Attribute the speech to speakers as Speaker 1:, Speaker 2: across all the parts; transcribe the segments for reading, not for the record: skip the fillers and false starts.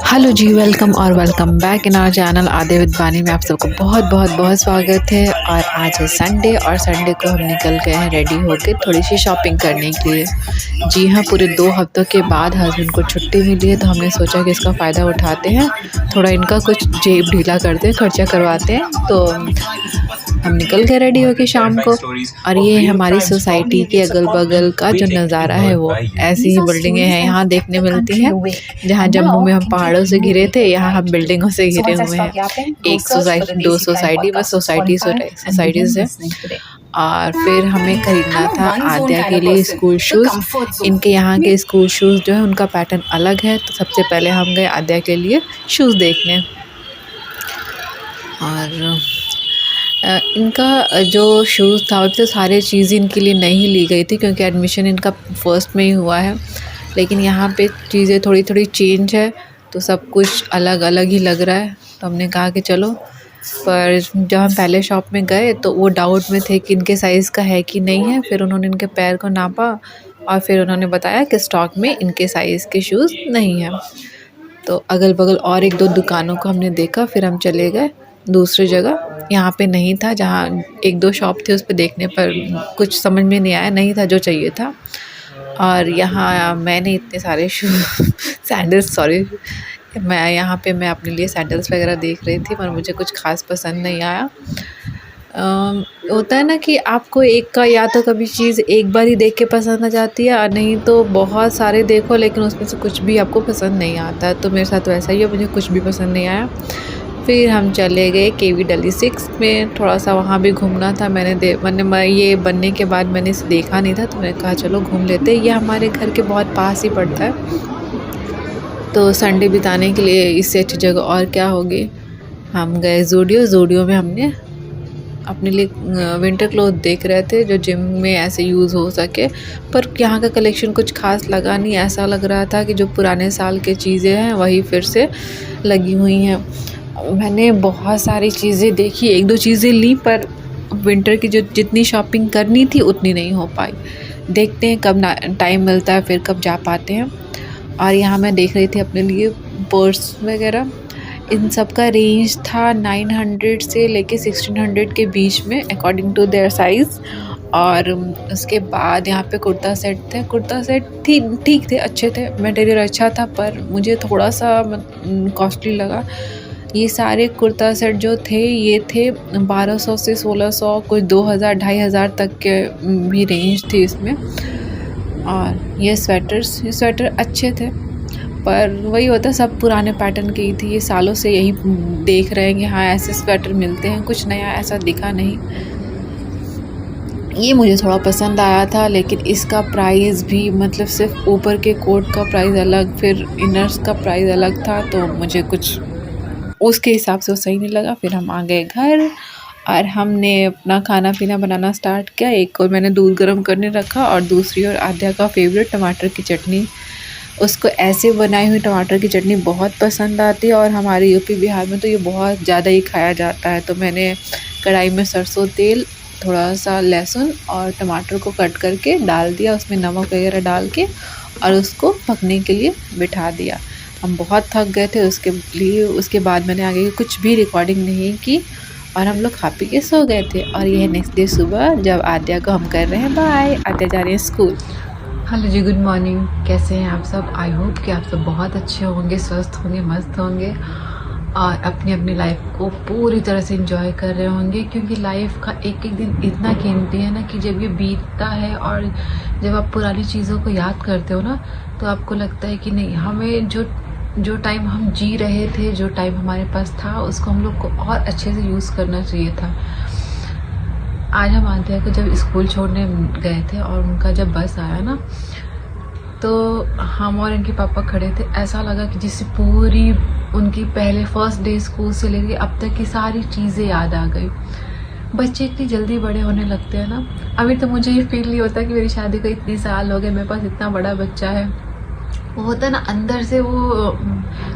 Speaker 1: Hello जी, welcome और welcome back in our channel आधे विद बानी में आप सबको बहुत बहुत बहुत स्वागत है। और आज है संडे और संडे को हम निकल गए हैं रेडी होकर थोड़ी सी शॉपिंग करने के लिए। जी हाँ, पूरे 2 हफ्तों के बाद हस्बैंड को छुट्टी मिली है तो हमने सोचा कि इसका फ़ायदा उठाते हैं, थोड़ा इनका कुछ जेब ढीला करते हैं, खर्चा करवाते हैं। तो हम निकल गए रेडी होके शाम को। और ये हमारी सोसाइटी के अगल बगल का जो नज़ारा है वो ऐसी ही बिल्डिंगें हैं यहाँ देखने मिलती हैं। जहाँ जम्मू में हम पहाड़ों से घिरे थे, यहाँ हम बिल्डिंगों से घिरे हुए हैं। एक सोसाइटी, 2 सोसाइटी, बस सोसाइटीज़ है। और फिर हमें खरीदना था आद्या के लिए स्कूल शूज़। इनके यहाँ के स्कूल शूज़ जो है उनका पैटर्न अलग है, तो सबसे पहले हम गए आद्या के लिए शूज़ देखने। और इनका जो शूज़ था तो सारे चीज़ें इनके लिए नहीं ली गई थी क्योंकि एडमिशन इनका फर्स्ट में ही हुआ है। लेकिन यहाँ पे चीज़ें थोड़ी थोड़ी चेंज है, तो सब कुछ अलग अलग ही लग रहा है। तो हमने कहा कि चलो, पर जब हम पहले शॉप में गए तो वो डाउट में थे कि इनके साइज़ का है कि नहीं है। फिर उन्होंने इनके पैर को नापा और फिर उन्होंने बताया कि स्टॉक में इनके साइज़ के शूज़ नहीं हैं। तो अगल बगल और 1-2 दुकानों को हमने देखा, फिर हम चले गए दूसरी जगह। यहाँ पे नहीं था, जहाँ 1-2 शॉप थे उस पे देखने पर कुछ समझ में नहीं आया, नहीं था जो चाहिए था। और यहाँ मैंने इतने सारे सैंडल्स, मैं यहाँ पे मैं अपने लिए सैंडल्स वगैरह देख रही थी, पर मुझे कुछ ख़ास पसंद नहीं आया। होता है ना कि आपको एक का या तो कभी चीज़ एक बार ही देख के पसंद आ जाती है, और नहीं तो बहुत सारे देखो लेकिन उसमें से कुछ भी आपको पसंद नहीं आता। तो मेरे साथ वैसा ही है, मुझे कुछ भी पसंद नहीं आया। फिर हम चले गए केवी डली 6 में, थोड़ा सा वहाँ भी घूमना था। मैंने ये बनने के बाद मैंने इसे देखा नहीं था, तो मैंने कहा चलो घूम लेते। ये हमारे घर के बहुत पास ही पड़ता है, तो संडे बिताने के लिए इससे अच्छी जगह और क्या होगी। हम गए ज़ूडियो में हमने अपने लिए विंटर क्लोथ देख रहे थे जो जिम में ऐसे यूज़ हो सके, पर यहाँ का कलेक्शन कुछ खास लगा नहीं। ऐसा लग रहा था कि जो पुराने साल के चीज़ें हैं वही फिर से लगी हुई हैं। मैंने बहुत सारी चीज़ें देखी, 1-2 चीज़ें ली, पर विंटर की जो जितनी शॉपिंग करनी थी उतनी नहीं हो पाई। देखते हैं कब टाइम मिलता है, फिर कब जा पाते हैं। और यहाँ मैं देख रही थी अपने लिए पर्स वगैरह। इन सब का रेंज था 900 से लेके 1600 के बीच में अकॉर्डिंग टू देयर साइज़। और उसके बाद यहाँ पे कुर्ता सेट थे। कुर्ता सेट ठीक थे, अच्छे थे, मटेरियल अच्छा था, पर मुझे थोड़ा सा कॉस्टली लगा। ये सारे कुर्ता सेट जो थे ये थे 1200 से 1600, कुछ 2000 2500 तक के भी रेंज थी इसमें। और ये स्वेटर अच्छे थे, पर वही होता है, सब पुराने पैटर्न की ही थी। ये सालों से यही देख रहे हैं कि हाँ ऐसे स्वेटर मिलते हैं, कुछ नया ऐसा दिखा नहीं। ये मुझे थोड़ा पसंद आया था, लेकिन इसका प्राइस भी मतलब सिर्फ ऊपर के कोट का प्राइस अलग, फिर इनर्स का प्राइस अलग था, तो मुझे कुछ उसके हिसाब से वो सही नहीं लगा। फिर हम आ गए घर और हमने अपना खाना पीना बनाना स्टार्ट किया। एक और मैंने दूध गर्म करने रखा और दूसरी ओर आद्या का फेवरेट टमाटर की चटनी। उसको ऐसे बनाई हुई टमाटर की चटनी बहुत पसंद आती है, और हमारे यूपी बिहार में तो ये बहुत ज़्यादा ही खाया जाता है। तो मैंने कढ़ाई में सरसों तेल, थोड़ा सा लहसुन और टमाटर को कट करके डाल दिया, उसमें नमक वगैरह डाल के, और उसको पकने के लिए बिठा दिया। हम बहुत थक गए थे उसके बाद मैंने आगे कुछ भी रिकॉर्डिंग नहीं की और हम लोग खा पी के सो गए थे। और यह नेक्स्ट डे सुबह जब आद्या को हम कर रहे हैं बाय, आद्या जा रही है स्कूल। हेलो जी, गुड मॉर्निंग, कैसे हैं आप सब? आई होप कि आप सब बहुत अच्छे होंगे, स्वस्थ होंगे, मस्त होंगे और अपनी अपनी लाइफ को पूरी तरह से एंजॉय कर रहे होंगे। क्योंकि लाइफ का एक एक दिन इतना कीमती है ना, कि जब ये बीतता है और जब आप पुरानी चीज़ों को याद करते हो ना, तो आपको लगता है कि नहीं, हमें जो टाइम हम जी रहे थे, जो टाइम हमारे पास था, उसको हम लोग को और अच्छे से यूज़ करना चाहिए था। आज हम आद्या को जब स्कूल छोड़ने गए थे और उनका जब बस आया ना, तो हम और इनके पापा खड़े थे। ऐसा लगा कि जिससे पूरी उनकी पहले फर्स्ट डे स्कूल से लेके अब तक की सारी चीज़ें याद आ गई। बच्चे इतनी जल्दी बड़े होने लगते हैं ना। अभी तो मुझे ये फील नहीं होता कि मेरी शादी को इतने साल हो गए, मेरे पास इतना बड़ा बच्चा है। वो होता है ना, अंदर से वो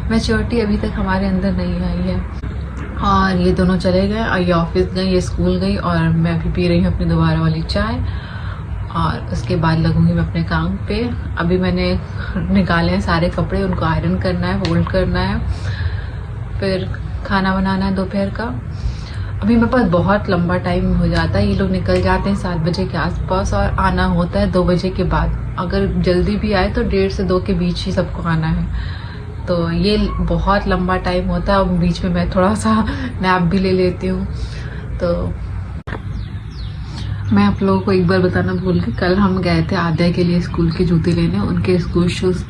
Speaker 1: मैच्योरिटी अभी तक हमारे अंदर नहीं आई है। और ये दोनों चले गए, और ये ऑफिस गई, ये स्कूल गई, और मैं भी पी रही हूँ अपनी दोबारा वाली चाय। और उसके बाद लगूंगी मैं अपने काम पे। अभी मैंने निकाले हैं सारे कपड़े, उनको आयरन करना है, फोल्ड करना है, फिर खाना बनाना है दोपहर का। अभी मेरे पास बहुत लंबा टाइम हो जाता है, ये लोग निकल जाते हैं 7 बजे के आसपास और आना होता है 2 बजे के बाद। अगर जल्दी भी आए तो 1:30 से 2 के बीच ही सबको आना है, तो ये बहुत लंबा टाइम होता है। और बीच में मैं थोड़ा सा नैप भी ले लेती हूँ। तो मैं आप लोगों को एक बार बताना भूल गई, कल हम गए थे आद्या के लिए स्कूल के जूते लेने। उनके स्कूल शूज़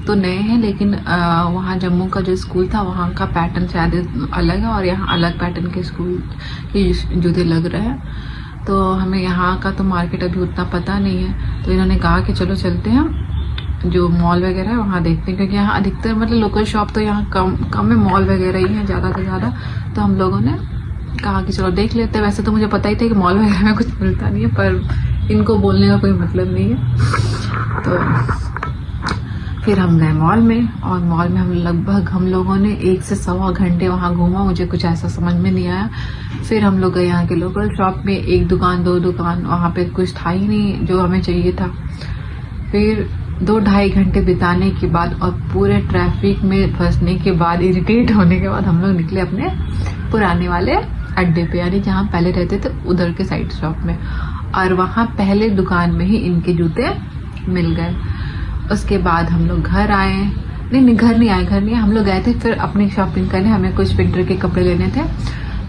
Speaker 1: तो नए हैं, लेकिन वहाँ जम्मू का जो स्कूल था वहाँ का पैटर्न शायद अलग है और यहाँ अलग पैटर्न के स्कूल के जूते लग रहे हैं। तो हमें यहाँ का तो मार्केट अभी उतना पता नहीं है, तो इन्होंने कहा कि चलो चलते हैं जो मॉल वगैरह है वहाँ देखते हैं, क्योंकि यहाँ अधिकतर मतलब लोकल शॉप तो यहाँ कम है, मॉल वगैरह ही है ज़्यादा से ज़्यादा। तो हम लोगों ने कहा कि चलो देख लेते हैं। वैसे तो मुझे पता ही था कि मॉल वगैरह में कुछ मिलता नहीं है, पर इनको बोलने का कोई मतलब नहीं है। तो फिर हम गए मॉल में, और मॉल में हम लोगों ने 1 से सवा घंटे वहाँ घूमा। मुझे कुछ ऐसा समझ में नहीं आया। फिर हम लोग गए यहाँ के लोकल शॉप में, 1 दुकान 2 दुकान, वहाँ पे कुछ था ही नहीं जो हमें चाहिए था। फिर 2-2.5 घंटे बिताने के बाद और पूरे ट्रैफिक में फंसने के बाद, इरिटेट होने के बाद, हम लोग निकले अपने पुराने वाले अड्डे पे, यानी जहाँ पहले रहते थे उधर के साइड शॉप में। और वहाँ पहले दुकान में ही इनके जूते मिल गए। उसके बाद हम लोग घर आए। नहीं, घर नहीं आए, हम लोग गए थे फिर अपनी शॉपिंग करने। हमें कुछ विंटर के कपड़े लेने थे,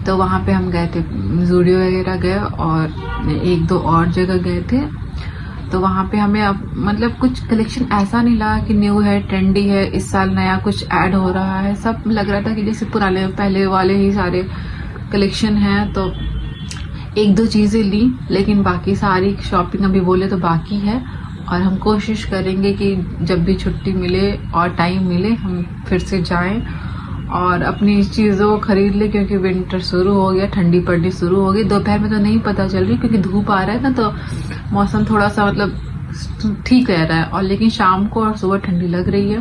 Speaker 1: तो वहाँ पे हम गए थे, जूडियो वगैरह गए और 1-2 और जगह गए थे। तो वहाँ पे हमें अब मतलब कुछ कलेक्शन ऐसा नहीं लगा कि न्यू है, ट्रेंडी है, इस साल नया कुछ ऐड हो रहा है। सब लग रहा था कि जैसे पुराने पहले वाले ही सारे कलेक्शन हैं। तो 1-2 चीज़ें ली, लेकिन बाकी सारी शॉपिंग अभी बोले तो बाकी है। और हम कोशिश करेंगे कि जब भी छुट्टी मिले और टाइम मिले हम फिर से जाएं और अपनी चीज़ों को खरीद लें, क्योंकि विंटर शुरू हो गया, ठंडी पड़नी शुरू हो गई। दोपहर में तो नहीं पता चल रही क्योंकि धूप आ रहा है ना, तो मौसम थोड़ा सा मतलब ठीक रह रहा है, और लेकिन शाम को और सुबह ठंडी लग रही है।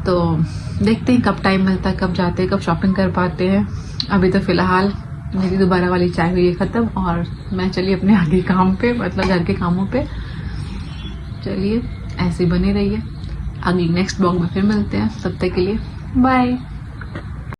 Speaker 1: तो देखते हैं कब टाइम मिलता है, कब जाते हैं, कब शॉपिंग कर पाते हैं। अभी तो फिलहाल मेरी दोबारा वाली चाय हुई है ख़त्म, और मैं चली अपने आगे काम पे, मतलब घर के कामों पे। चलिए ऐसे ही बने रहिए, अगली नेक्स्ट ब्लॉग में फिर मिलते हैं। तब तक के लिए बाय।